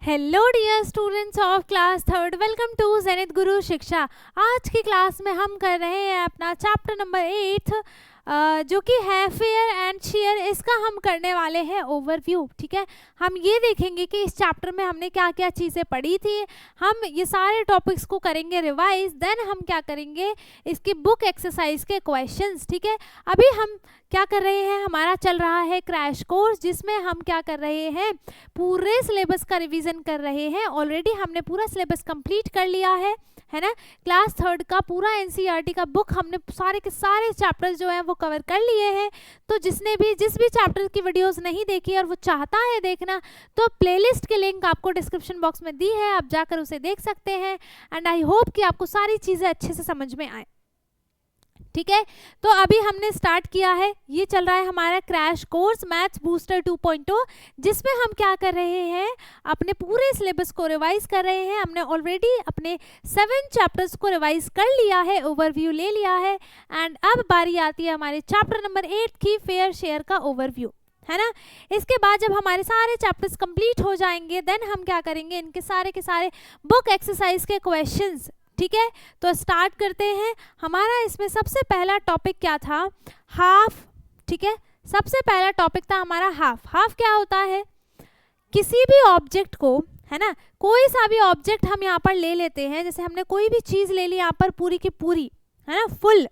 Hello dear students of class third, welcome to Zenith Guru Shiksha. आज की class में हम कर रहे हैं अपना चैप्टर नंबर 8 जो कि है फेयर एंड शेयर। इसका हम करने वाले हैं ओवरव्यू। ठीक है, हम ये देखेंगे कि इस चैप्टर में हमने क्या क्या चीज़ें पढ़ी थी। हम ये सारे टॉपिक्स को करेंगे रिवाइज, देन हम क्या करेंगे इसकी बुक एक्सरसाइज के क्वेश्चंस। ठीक है, अभी हम क्या कर रहे हैं, हमारा चल रहा है क्रैश कोर्स जिसमें हम क्या कर रहे हैं, पूरे सिलेबस का रिवीजन कर रहे हैं। ऑलरेडी हमने पूरा सिलेबस कंप्लीट कर लिया है ना। क्लास थर्ड का पूरा एनसीईआरटी का बुक हमने सारे के सारे चैप्टर्स जो हैं वो कवर कर लिए हैं। तो जिस भी चैप्टर की वीडियोस नहीं देखी और वो चाहता है देखना, तो प्लेलिस्ट के लिंक आपको डिस्क्रिप्शन बॉक्स में दी है, आप जाकर उसे देख सकते हैं। एंड आई होप कि आपको सारी चीज़ें अच्छे से समझ में आए। ठीक है, तो अभी हमने स्टार्ट किया है, ये चल रहा है हमारा क्रैश कोर्स मैथ्स बूस्टर 2.0, जिसमें हम क्या कर रहे हैं, अपने पूरे सिलेबस को रिवाइज कर रहे हैं। हमने ऑलरेडी अपने 7 चैप्टर्स को रिवाइज कर लिया है, ओवरव्यू ले लिया है। एंड अब बारी आती है हमारे चैप्टर नंबर 8 की फेयर शेयर का ओवरव्यू, है ना। इसके बाद जब हमारे सारे चैप्टर्स कंप्लीट हो जाएंगे, देन हम क्या करेंगे, इनके सारे के सारे बुक एक्सरसाइज के क्वेश्चंस। ठीक है, तो स्टार्ट करते हैं। हमारा इसमें सबसे पहला टॉपिक क्या था, हाफ। ठीक है, सबसे पहला टॉपिक था हमारा हाफ। हाफ क्या होता है, किसी भी ऑब्जेक्ट को, है ना, कोई सा भी ऑब्जेक्ट हम यहाँ पर ले लेते हैं, जैसे हमने कोई भी चीज़ ले ली यहाँ पर पूरी की पूरी, है ना, फुल,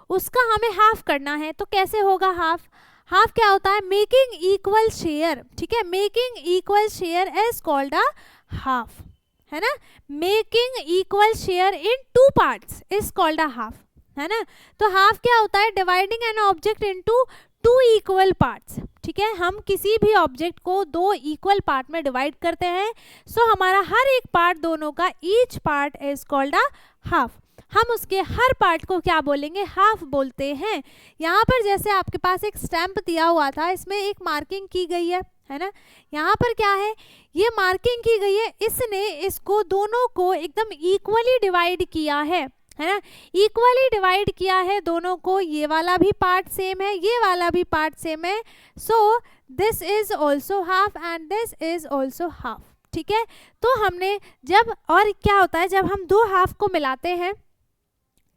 उसका हमें हाफ करना है। तो कैसे होगा हाफ, हाफ क्या होता है, मेकिंग इक्वल शेयर। ठीक है, making equal share is called a half, है ना। Making equal share in 2 parts is called a half, है ना। तो हाफ क्या होता है, dividing an object into 2 equal parts. ठीक है, हम किसी भी ऑब्जेक्ट को 2 इक्वल पार्ट में डिवाइड करते हैं। सो हमारा हर एक पार्ट दोनों का, each part is called a half. हम उसके हर पार्ट को क्या बोलेंगे, हाफ बोलते हैं। यहाँ पर जैसे आपके पास एक स्टैम्प दिया हुआ था, इसमें एक मार्किंग की गई है ना। यहाँ पर क्या है, ये मार्किंग की गई है, इसने इसको दोनों को एकदम इक्वली डिवाइड किया है ना। इक्वली डिवाइड किया है दोनों को, ये वाला भी पार्ट सेम है, ये वाला भी पार्ट सेम है। So this is also half and this is also half. ठीक है, तो हमने जब, और क्या होता है जब हम 2 हाफ को मिलाते हैं,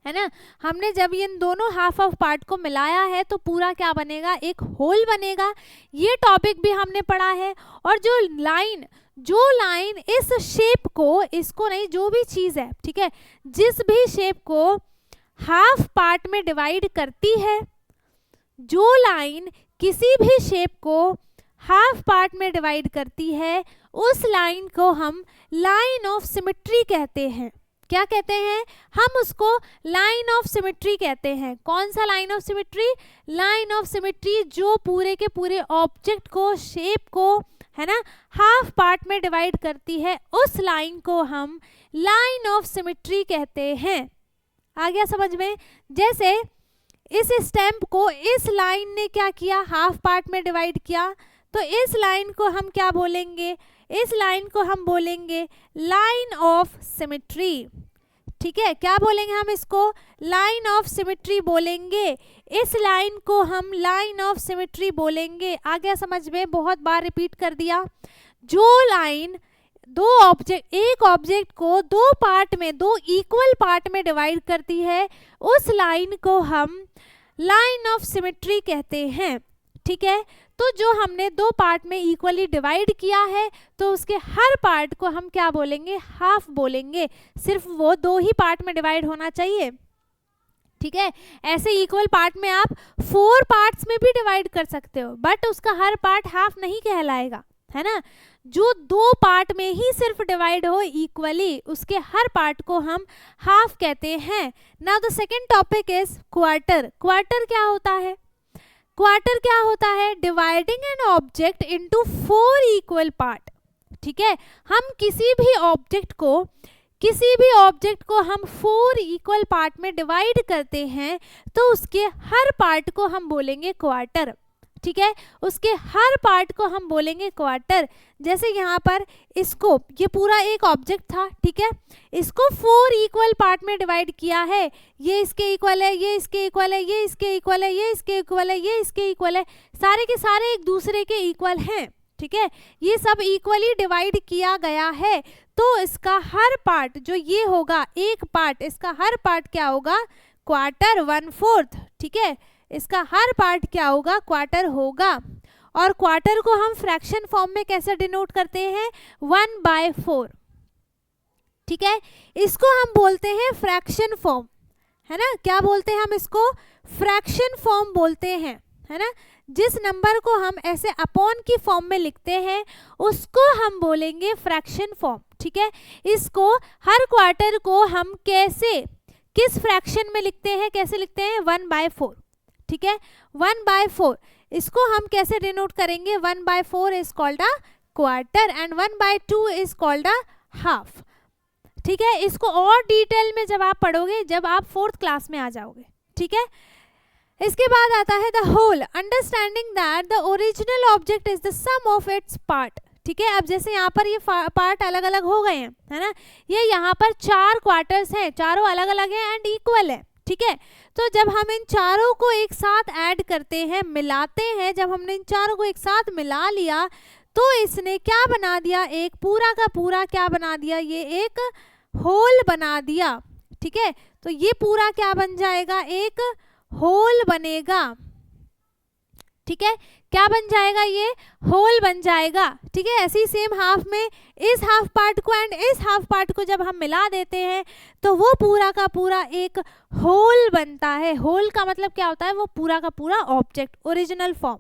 है ना, हमने जब इन दोनों हाफ ऑफ पार्ट को मिलाया है तो पूरा क्या बनेगा, एक होल बनेगा। ये टॉपिक भी हमने पढ़ा है। और जो लाइन इस शेप को, इसको नहीं, जो भी चीज़ है, ठीक है, जिस भी शेप को हाफ पार्ट में डिवाइड करती है, जो लाइन किसी भी शेप को हाफ पार्ट में डिवाइड करती है, उस लाइन को हम लाइन ऑफ सिमेट्री कहते हैं। क्या कहते हैं, हम उसको लाइन ऑफ सिमेट्री कहते हैं। कौन सा line of symmetry, line of symmetry जो पूरे के पूरे ऑब्जेक्ट को, शेप को, है ना, हाफ पार्ट में डिवाइड करती है, उस लाइन को हम लाइन ऑफ सिमेट्री कहते हैं। आ गया समझ में। जैसे इस स्टैम्प को इस लाइन ने क्या किया, हाफ पार्ट में डिवाइड किया, तो इस लाइन को हम क्या बोलेंगे, इस लाइन को हम बोलेंगे लाइन ऑफ सिमेट्री। ठीक है, क्या बोलेंगे हम इसको, लाइन ऑफ सिमेट्री बोलेंगे। इस लाइन को हम लाइन ऑफ सिमेट्री बोलेंगे। आ गया समझ में, बहुत बार रिपीट कर दिया। जो लाइन एक ऑब्जेक्ट को 2 पार्ट में, 2 इक्वल पार्ट में डिवाइड करती है, उस लाइन को हम लाइन ऑफ सिमेट्री कहते हैं। ठीक है, तो जो हमने 2 पार्ट में इक्वली डिवाइड किया है, तो उसके हर पार्ट को हम क्या बोलेंगे, हाफ बोलेंगे। सिर्फ वो 2 ही पार्ट में डिवाइड होना चाहिए। ठीक है, ऐसे इक्वल पार्ट में आप 4 पार्ट्स में भी डिवाइड कर सकते हो, बट उसका हर पार्ट हाफ नहीं कहलाएगा, है ना। जो 2 पार्ट में ही सिर्फ डिवाइड हो इक्वली, उसके हर पार्ट को हम हाफ कहते हैं। Now the second topic is quarter. Quarter क्या होता है, क्वार्टर क्या होता है, dividing an object into 4 equal part. ठीक है, हम किसी भी ऑब्जेक्ट को हम 4 इक्वल पार्ट में डिवाइड करते हैं, तो उसके हर पार्ट को हम बोलेंगे क्वार्टर। ठीक है, उसके हर पार्ट को हम बोलेंगे क्वार्टर। जैसे यहाँ पर इसको, ये पूरा एक ऑब्जेक्ट था, ठीक है, इसको 4 इक्वल पार्ट में डिवाइड किया है। ये इसके इक्वल है, ये इसके इक्वल है, ये इसके इक्वल है, ये इसके इक्वल है, ये इसके इक्वल है, सारे के सारे एक दूसरे के इक्वल हैं। ठीक है, ये सब इक्वली डिवाइड किया गया है, तो इसका हर पार्ट जो ये होगा, एक पार्ट, इसका हर पार्ट क्या होगा, क्वार्टर 1/4, ठीक है, इसका हर पार्ट क्या होगा, क्वार्टर होगा। और क्वार्टर को हम फ्रैक्शन फॉर्म में कैसे डिनोट करते हैं, 1/4, ठीक है, इसको हम बोलते हैं फ्रैक्शन फॉर्म, है ना, क्या बोलते हैं हम इसको, फ्रैक्शन फॉर्म बोलते हैं, है ना। जिस नंबर को हम ऐसे अपॉन की फॉर्म में लिखते हैं उसको हम बोलेंगे फ्रैक्शन फॉर्म, ठीक है। इसको हर क्वार्टर को हम कैसे, किस फ्रैक्शन में लिखते हैं, कैसे लिखते हैं, 1/4, ठीक है, 1/4, इसको हम कैसे डिनोट करेंगे, 1/4 is called a quarter and 1/2 is called a half, ठीक है। इसको और डिटेल में जब आप पढ़ोगे, जब आप 4th क्लास में आ जाओगे, ठीक है। इसके बाद आता है the whole, understanding that the original object is the sum of its part, ठीक है। अब जैसे यहाँ पर ये पार्ट अलग अलग हो गए हैं, है ना, ये यहाँ पर 4 क्वार्टर्स हैं, चारों अलग अलग हैं एंड इक्वल है, ठीक है। तो जब हम इन चारों को एक साथ ऐड करते हैं, मिलाते हैं, जब हमने इन चारों को एक साथ मिला लिया तो इसने क्या बना दिया, एक पूरा का पूरा क्या बना दिया, ये एक होल बना दिया, ठीक है। तो ये पूरा क्या बन जाएगा, एक होल बनेगा, ठीक है, क्या बन जाएगा, ये होल बन जाएगा, ठीक है। ऐसे ही सेम हाफ में इस हाफ पार्ट को एंड इस हाफ पार्ट को जब हम मिला देते हैं तो वो पूरा का पूरा एक होल बनता है। होल का मतलब क्या होता है, वो पूरा का पूरा ऑब्जेक्ट, ओरिजिनल फॉर्म,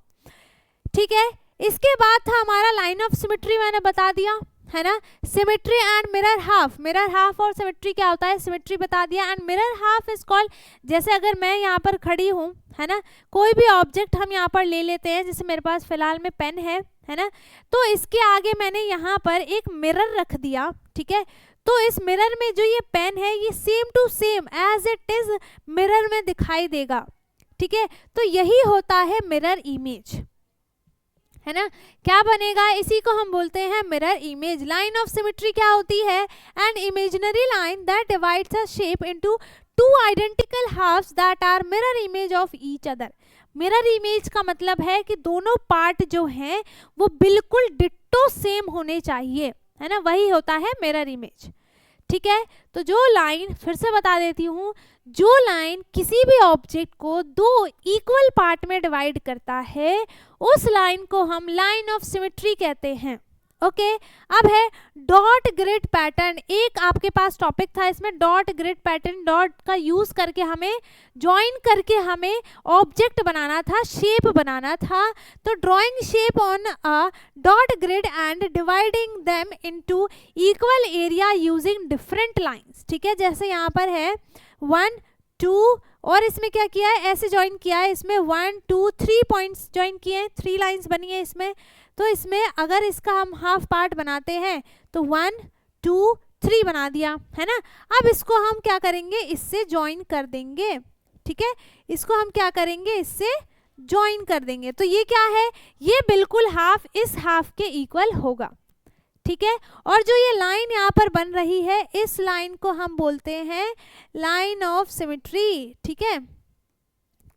ठीक है। इसके बाद था हमारा लाइन ऑफ सिमेट्री, मैंने बता दिया, है ना, symmetry and mirror half, mirror half और सिमेट्री क्या होता है, सिमेट्री बता दिया। And mirror half is called, जैसे अगर मैं यहाँ पर खड़ी हूँ, है ना, कोई भी ऑब्जेक्ट हम यहाँ पर ले लेते हैं, जैसे मेरे पास फिलहाल में पेन है ना, तो इसके आगे मैंने यहाँ पर एक मिरर रख दिया, ठीक है। तो इस मिरर में जो ये पेन है ये same to same as it is mirror में दिखाई देगा, ठीक है। तो यही होता है मिरर इमेज, है ना, क्या बनेगा, इसी को हम बोलते हैं mirror image. Line of symmetry क्या होती है, an imaginary line that divides a shape into 2 identical halves that are mirror image of each other. Mirror image का मतलब है कि दोनों पार्ट जो हैं वो बिल्कुल डिट्टो सेम होने चाहिए, है ना, वही होता है मिरर इमेज, ठीक है। तो जो लाइन, फिर से बता देती हूँ, जो लाइन किसी भी ऑब्जेक्ट को 2 इक्वल पार्ट में डिवाइड करता है उस लाइन को हम लाइन ऑफ सिमेट्री कहते हैं, ओके। अब है डॉट ग्रिड पैटर्न, एक आपके पास टॉपिक था इसमें डॉट ग्रिड पैटर्न, डॉट का यूज करके हमें ज्वाइन करके हमें ऑब्जेक्ट बनाना था, शेप बनाना था। तो drawing shape on a dot grid and dividing them into equal area using different lines, ठीक है। जैसे यहाँ पर है 1 2 और इसमें क्या किया है, ऐसे ज्वाइन किया है, इसमें 1 2 3 पॉइंट्स ज्वाइन किए हैं, 3 लाइंस बनी है इसमें। तो इसमें अगर इसका हम हाफ पार्ट बनाते हैं तो 1 2 3 बना दिया, है ना। अब इसको हम क्या करेंगे, इससे ज्वाइन कर देंगे, ठीक है, इसको हम क्या करेंगे, इससे ज्वाइन कर देंगे। तो ये क्या है, ये बिल्कुल हाफ इस हाफ के इक्वल होगा, ठीक है। और जो ये लाइन यहाँ पर बन रही है, इस लाइन को हम बोलते हैं लाइन ऑफ सिमेट्री, ठीक है।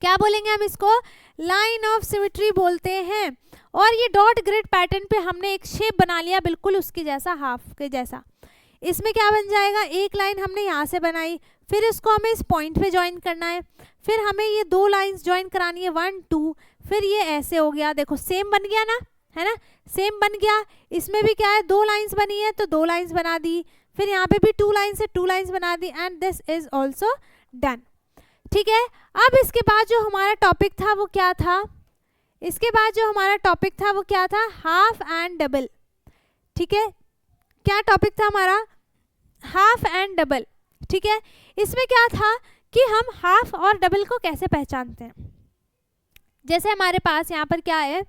क्या बोलेंगे हम इसको, लाइन ऑफ सिमेट्री बोलते हैं। और ये डॉट ग्रिड पैटर्न पे हमने एक शेप बना लिया बिल्कुल उसके जैसा, हाफ के जैसा। इसमें क्या बन जाएगा, एक लाइन हमने यहाँ से बनाई, फिर इसको हमें इस पॉइंट पे ज्वाइन करना है, फिर हमें ये 2 लाइंस ज्वाइन करानी है 1 2, फिर ये ऐसे हो गया, देखो सेम बन गया ना, है ना, सेम बन गया। इसमें भी क्या है, 2 लाइंस बनी है तो 2 लाइंस बना दी, फिर यहाँ पे भी 2 लाइंस से 2 लाइंस बना दी and this is also done, ठीक है। अब इसके बाद जो हमारा टॉपिक था वो क्या था, इसके बाद जो हमारा टॉपिक था वो क्या था, हाफ एंड डबल, ठीक है। क्या टॉपिक था हमारा, हाफ एंड डबल, ठीक है। इसमें क्या था कि हम हाफ और डबल को कैसे पहचानते हैं। जैसे हमारे पास यहाँ पर क्या है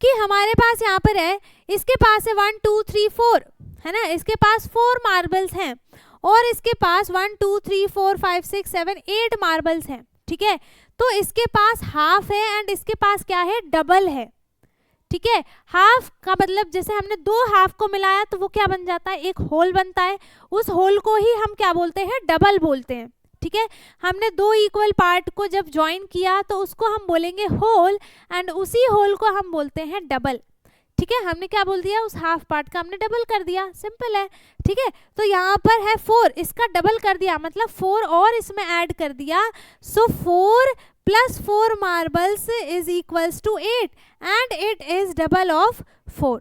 कि हमारे पास यहाँ पर है, इसके पास है 1 2 3 4, है ना, इसके पास 4 मार्बल्स हैं और इसके पास 1 2 3 4 5 6 7 8 मार्बल्स हैं, ठीक है। तो इसके पास हाफ है एंड इसके पास क्या है, डबल है, ठीक है। हाफ का मतलब जैसे हमने 2 हाफ को मिलाया तो वो क्या बन जाता है, एक होल बनता है, उस होल को ही हम क्या बोलते हैं, डबल बोलते हैं, ठीक है। हमने 2 इक्वल पार्ट को जब ज्वाइन किया तो उसको हम बोलेंगे होल एंड उसी होल को हम बोलते हैं डबल, ठीक है, हमने क्या बोल दिया, उस हाफ पार्ट का हमने डबल कर दिया, सिंपल है। ठीक है, तो यहाँ पर है 4, इसका डबल कर दिया, मतलब 4 और इसमें ऐड कर दिया। So 4 + 4 marbles is equals to 8 and it is double of 4,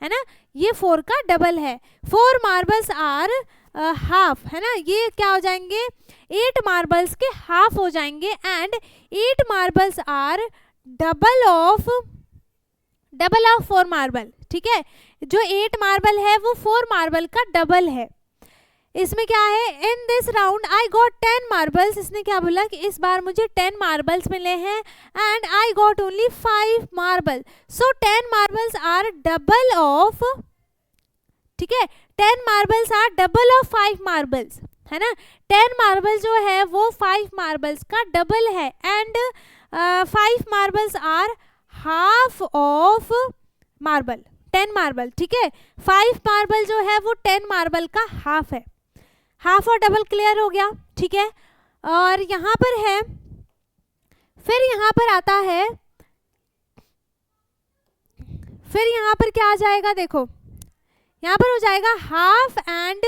है ना, ये 4 का डबल है। 4 मार्बल्स आर हाफ, है ना, ये क्या हो जाएंगे, 8 मार्बल्स के हाफ हो जाएंगे and 8 marbles are double of 4 marble. ठीक है, जो 8 मार्बल है वो 4 मार्बल का डबल है। इसमें क्या है, in this round I got 10 marbles, इसने क्या बोला कि इस बार मुझे 10 मार्बल्स मिले हैं and I got only 5 marble, so 10 marbles are double of, ठीक है, 10 marbles are double of 5 marbles, है ना, 10 मार्बल जो है वो 5 मार्बल्स का डबल है and 5 marbles are half of marble, 10 marble. ठीक है, 5 मार्बल जो है वो 10 मार्बल का हाफ है, हाफ और डबल क्लियर हो गया। ठीक है, और यहाँ पर है, फिर यहाँ पर आता है, फिर यहाँ पर क्या आ जाएगा, देखो यहाँ पर हो जाएगा हाफ एंड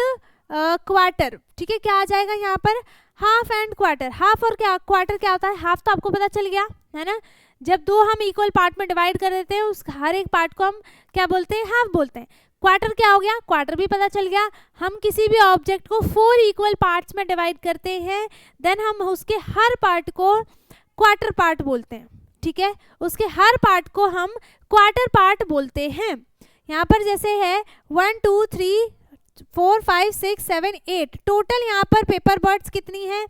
क्वार्टर। ठीक है, क्या आ जाएगा यहाँ पर, हाफ एंड क्वार्टर। हाफ और क्या क्वार्टर क्या होता है, हाफ तो आपको पता चल गया है ना, जब दो हम इक्वल पार्ट में डिवाइड कर देते हैं उस हर एक पार्ट को हम क्या बोलते हैं, हाफ बोलते हैं। क्वार्टर क्या हो गया, क्वार्टर भी पता चल गया, हम किसी भी ऑब्जेक्ट को 4 इक्वल पार्ट्स में डिवाइड करते हैं देन हम उसके हर पार्ट को क्वार्टर पार्ट बोलते हैं। ठीक है, उसके हर पार्ट को हम क्वार्टर पार्ट बोलते हैं। यहाँ पर जैसे है 1 2 3 4 5 6 7 8, टोटल यहाँ पर पेपर बर्ड्स कितनी है,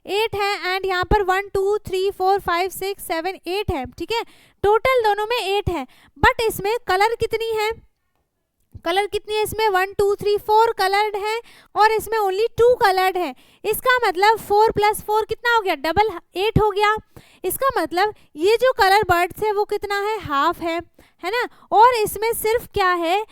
8 है एंड यहाँ पर 1 2 3 4 5 6 7 8 है। ठीक है, टोटल दोनों में 8 है, बट इसमें कलर कितनी है, कलर कितनी है इसमें, 1 2 3 4 कलर्ड है और इसमें ओनली 2 कलर्ड है। इसका मतलब 4 + 4 कितना हो गया, डबल 8 हो गया। इसका मतलब ये जो कलर बर्ड्स है वो कितना है, हाफ है ना, और इसमें सिर्फ क्या है,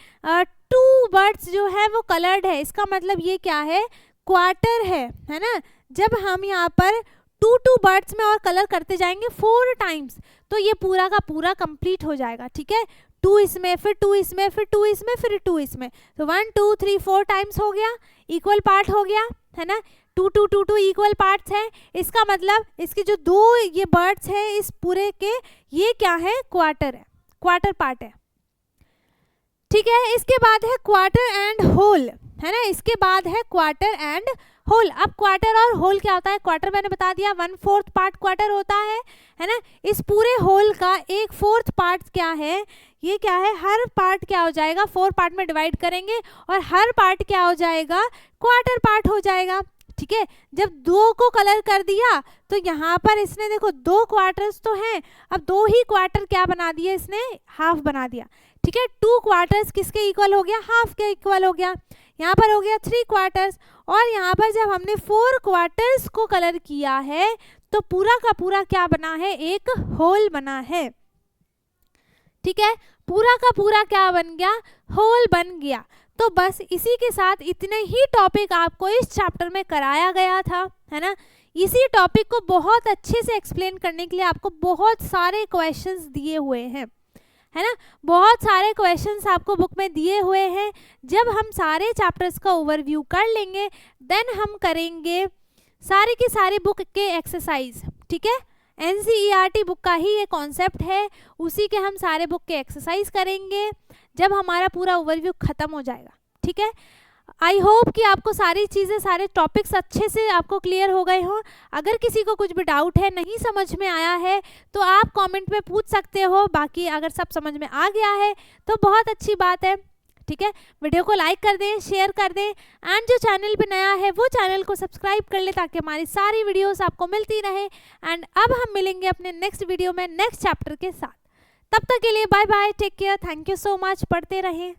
2 बर्ड्स जो है वो कलर्ड है। इसका मतलब ये क्या है, क्वार्टर है ना। जब हम यहाँ पर 2 बर्ड्स में और कलर करते जाएंगे 4 टाइम्स तो ये पूरा का पूरा कंप्लीट हो जाएगा। ठीक है, 2 इसमें, फिर 2 इसमें, फिर 2 इसमें, फिर 2 इसमें, तो 1 2 3 4 टाइम्स हो गया, इक्वल पार्ट हो गया, है ना, 2 2 2 2 इक्वल पार्ट्स हैं। इसका मतलब इसकी जो 2 ये बर्ड्स हैं इस पूरे के, ये क्या है, क्वार्टर है, क्वार्टर पार्ट है। ठीक है, इसके बाद है क्वार्टर एंड होल, है ना, इसके बाद है क्वार्टर एंड होल। अब क्वार्टर और होल क्या होता है, क्वार्टर मैंने बता दिया 1/4 पार्ट क्वार्टर होता है ना। इस पूरे होल का 1/4 पार्ट क्या है, ये क्या है, हर पार्ट क्या हो जाएगा, 4 पार्ट में डिवाइड करेंगे और हर पार्ट क्या हो जाएगा, क्वार्टर पार्ट हो जाएगा। ठीक है, जब 2 को कलर कर दिया तो यहाँ पर इसने देखो 2 क्वार्टर्स तो हैं, अब 2 ही क्वार्टर क्या बना दिए इसने, हाफ बना दिया। ठीक है, 2 क्वार्टर्स किसके इक्वल हो गया, हाफ के इक्वल हो गया। यहाँ पर हो गया 3 क्वार्टर्स और यहाँ पर जब हमने 4 क्वार्टर्स को कलर किया है तो पूरा का पूरा क्या बना है, एक होल बना है। ठीक है, पूरा का पूरा क्या बन गया, होल बन गया। तो बस इसी के साथ इतने ही टॉपिक आपको इस चैप्टर में कराया गया था, है ना। इसी टॉपिक को बहुत अच्छे से एक्सप्लेन करने के लिए आपको बहुत सारे क्वेश्चंस दिए हुए हैं, है ना, बहुत सारे क्वेश्चंस आपको बुक में दिए हुए हैं। जब हम सारे चैप्टर्स का ओवरव्यू कर लेंगे देन हम करेंगे सारे की सारी बुक के एक्सरसाइज। ठीक है, NCERT बुक का ही ये कॉन्सेप्ट है, उसी के हम सारे बुक के एक्सरसाइज करेंगे जब हमारा पूरा ओवरव्यू खत्म हो जाएगा। ठीक है, आई होप कि आपको सारी चीज़ें, सारे टॉपिक्स अच्छे से आपको क्लियर हो गए हों। अगर किसी को कुछ भी डाउट है, नहीं समझ में आया है तो आप कमेंट में पूछ सकते हो, बाकी अगर सब समझ में आ गया है तो बहुत अच्छी बात है। ठीक है, वीडियो को लाइक कर दें, शेयर कर दें एंड जो चैनल पे नया है वो चैनल को सब्सक्राइब कर ले ताकि हमारी सारी वीडियोस आपको मिलती रहे। एंड अब हम मिलेंगे अपने नेक्स्ट वीडियो में नेक्स्ट चैप्टर के साथ। तब तक के लिए bye bye, take care, thank you so much, पढ़ते रहें।